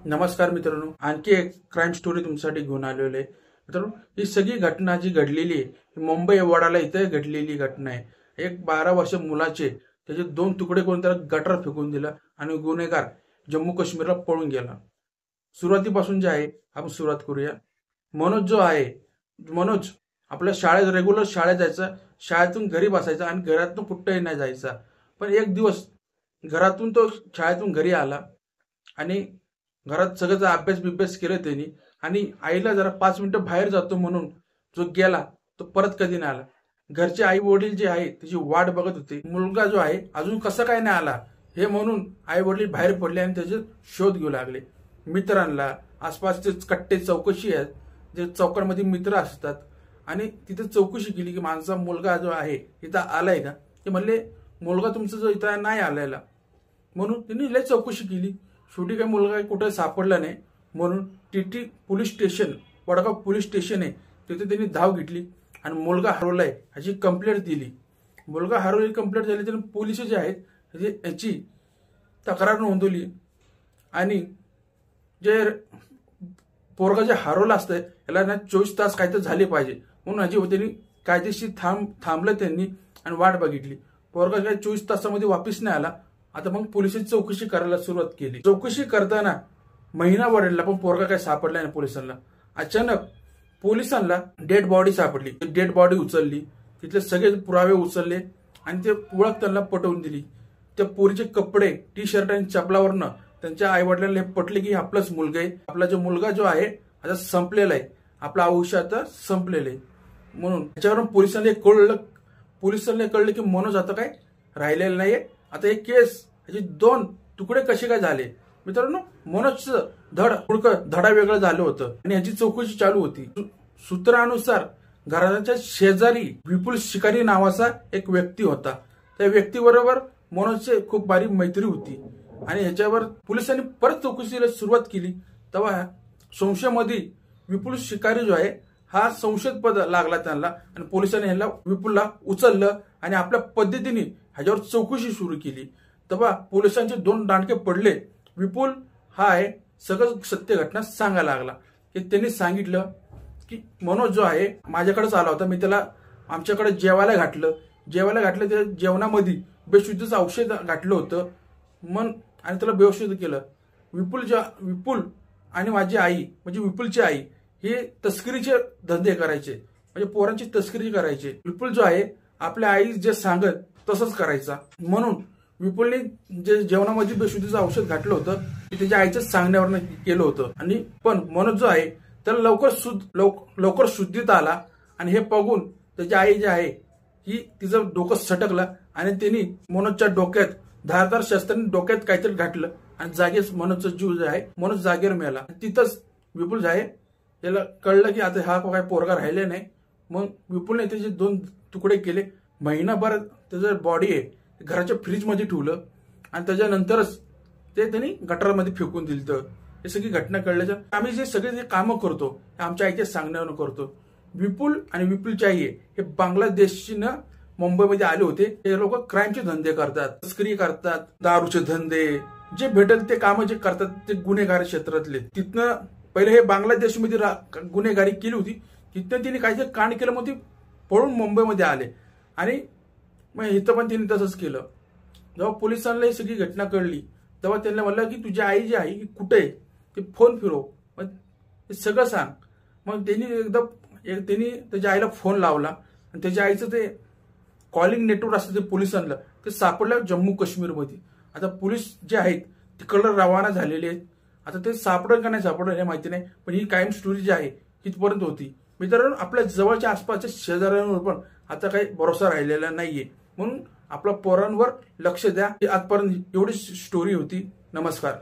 नमस्कार मित्रांनो, आणखी एक क्राईम स्टोरी तुमच्यासाठी घेऊन आलेलो आहे। मित्रांनो, ही सगळी घटना जी घडलेली आहे ही मुंबई वडाळा इथे घडलेली घटना आहे। एक 12 वर्ष मुलाचे त्याचे 2 तुकडे करून त्याला गटार फेकून दिला आणि गुन्हेगार जम्मू काश्मीरला पळून गेला। सुरुवातीपासून जे आहे आपण सुरुवात करूया। मनोज जो आहे, मनोज आपल्या शाळेत रेग्युलर शाळेत जायचा, शाळेतून घरी बसायचा आणि घरातून कुठेही नाही जायचा। पण एक दिवस घरातून तो शाळेतून घरी आला आणि घरात सगळं अभ्यास केलं त्यांनी आणि आईला जरा 5 मिनिटं बाहेर जातो म्हणून जो गेला तो परत कधी नाही आला। घरचे आई वडील जे आहे त्याची वाट बघत होते, मुलगा जो आहे अजून कसा काय नाही आला हे म्हणून आई वडील बाहेर पडले आणि त्याचे शोध घेऊ लागले। मित्रांना आसपासचे कट्टे चौकशी आहेत, जे चौकांमध्ये मित्र असतात आणि तिथे चौकशी केली की माझा मुलगा जो आहे इथं आलाय का। ते म्हणले मुलगा तुमचा जो इथं नाही आलेला, म्हणून त्यांनी लय चौकशी केली। शेवटी काही मुलगा कुठे सापडला नाही म्हणून टीटी police station, Wadgaon police station आहे तिथे त्यांनी धाव घेतली आणि मुलगा हरवलाय ह्याची कंप्लेंट दिली। मुलगा हरवली कंप्लेंट झाली तर पोलीस जे आहेत याची तक्रार नोंदवली आणि जे पोरगा जे हरवला असतंय याला ना 24 तास काहीतरी झाले पाहिजे म्हणून ह्याची त्यांनी कायदेशीर थांबलं त्यांनी आणि वाट बघितली। पोरगा काही 24 तासामध्ये वापस नाही आला। आता मग पोलिसांनी चौकशी करायला सुरुवात केली। चौकशी करताना महिना वाढला पण पोरगा काही सापडला नाही पोलिसांना। अचानक पोलिसांना डेड बॉडी सापडली। डेड बॉडी उचलली, तिथले सगळे पुरावे उचलले आणि ते ओळख त्यांना पटवून दिली। त्या पोरीचे कपडे, टी शर्ट आणि चपलावरनं त्यांच्या आई वडिलांना हे पटले की आपलाच मुलगा आहे, आपला जो मुलगा जो आहे आता संपलेला आहे, आपलं आयुष्य आता संपलेलं आहे। म्हणून त्याच्यावरून पोलिसांना कळलं की मनोज आता काय राहिलेला नाहीये। आता एक केस ह्याचे 2 तुकडे कसे काय झाले मित्रांनो, मनोजचं धडा वेगळं झालं होतं आणि ह्याची चौकशी चालू होती। सूत्रानुसार घराच्या शेजारी विपुल शिकारी नावाचा एक व्यक्ती होता। त्या व्यक्तीबरोबर मनोजची खूप बारीक मैत्री होती आणि ह्याच्यावर पोलिसांनी परत चौकशीला सुरुवात केली। तेव्हा संशयामध्ये विपुल शिकारी जो आहे हा संशयास्पद लागला त्यांना आणि पोलिसांनी ह्याला विपुलला उचललं आणि आपल्या पद्धतीने ह्याच्यावर चौकशी सुरू केली। तेव्हा पोलिसांचे 2 दांडके पडले। विपुल हा आहे सगळं सत्य घटना सांगायला लागला की त्यांनी सांगितलं की मनोज जो आहे माझ्याकडेच आला होता, मी त्याला आमच्याकडे जेवायला घातलं, त्या जेवणामध्ये बेशुद्धीचं औषध घातलं होतं मन आणि त्याला बेशुद्ध केलं। विपुल आणि माझी आई म्हणजे विपुलची आई हे तस्करीचे धंदे करायचे, म्हणजे पोरांची तस्करी करायचे। विपुल जो आहे आपल्या आई जे सांगत तसंच करायचा, म्हणून विपुलने जे जेवणामध्ये बेशुद्धीचं औषध घातलं होतं ते त्याच्या आईच्या सांगण्यावरनं केलं होतं। आणि पण मनोज जो आहे त्याला लवकर शुद्धीत आला आणि हे बघून त्याची आई जी आहे ही तिचं डोकं सटकलं आणि त्यांनी मनोजच्या डोक्यात धारदार शस्त्राने डोक्यात काहीतरी घातलं आणि जागेच मनोजचा जीव जे आहे मनोज जागेवर मेला। तिथंच विपुल जे आहे त्याला कळलं की आता हा काय पोरगा राहिले नाही। मग विपुलने त्याचे 2 तुकडे केले। महिनाभर त्याचं बॉडी आहे घराच्या फ्रीजमध्ये ठेवलं आणि त्याच्यानंतरच ते त्यांनी गटारामध्ये फेकून दिलं। हे सगळी घटना कळल्याच्या आम्ही जे सगळे कामं करतो हे आमच्या आईच्या सांगण्यावरून करतो। विपुल आणि विपुलची आई हे बांगलादेशनं मुंबईमध्ये आले होते। हे लोक क्राईमचे धंदे करतात, तस्करी करतात, दारूचे धंदे, जे भेटेल ते कामं जे करतात ते गुन्हेगारी क्षेत्रातले। तिथनं पहिले हे बांगलादेशमध्ये गुन्हेगारी केली होती, तिथनं तिने काहीतरी कांड केलं मग ते पळून मुंबईमध्ये आले आणि मग इथं पण तिने तसंच केलं। जेव्हा पोलिसांना ही सगळी घटना कळली तेव्हा त्यांना म्हणलं की तुझी आई जी आहे की कुठे आहे ते फोन फिरव, मग ते सगळं सांग। मग त्यांनी त्याच्या आईला फोन लावला आणि त्याच्या आईचं ते कॉलिंग नेटवर्क असतं ते पोलिसांना ते सापडलं जम्मू काश्मीरमध्ये। आता पोलीस जे आहेत तिकडं रवाना झालेले आहेत। आता ते सापडलं का नाही सापडलं हे माहिती नाही, पण ही कायम स्टोरी जी आहे तिथपर्यंत होती। मित्रांनो, आपल्या जवळच्या आसपासच्या शेजाऱ्यांवर पण आता काही भरोसा राहिलेला नाहीये, म्हणून आपल्या पोरांवर लक्ष द्या। आजपर्यंत एवढी स्टोरी होती। नमस्कार।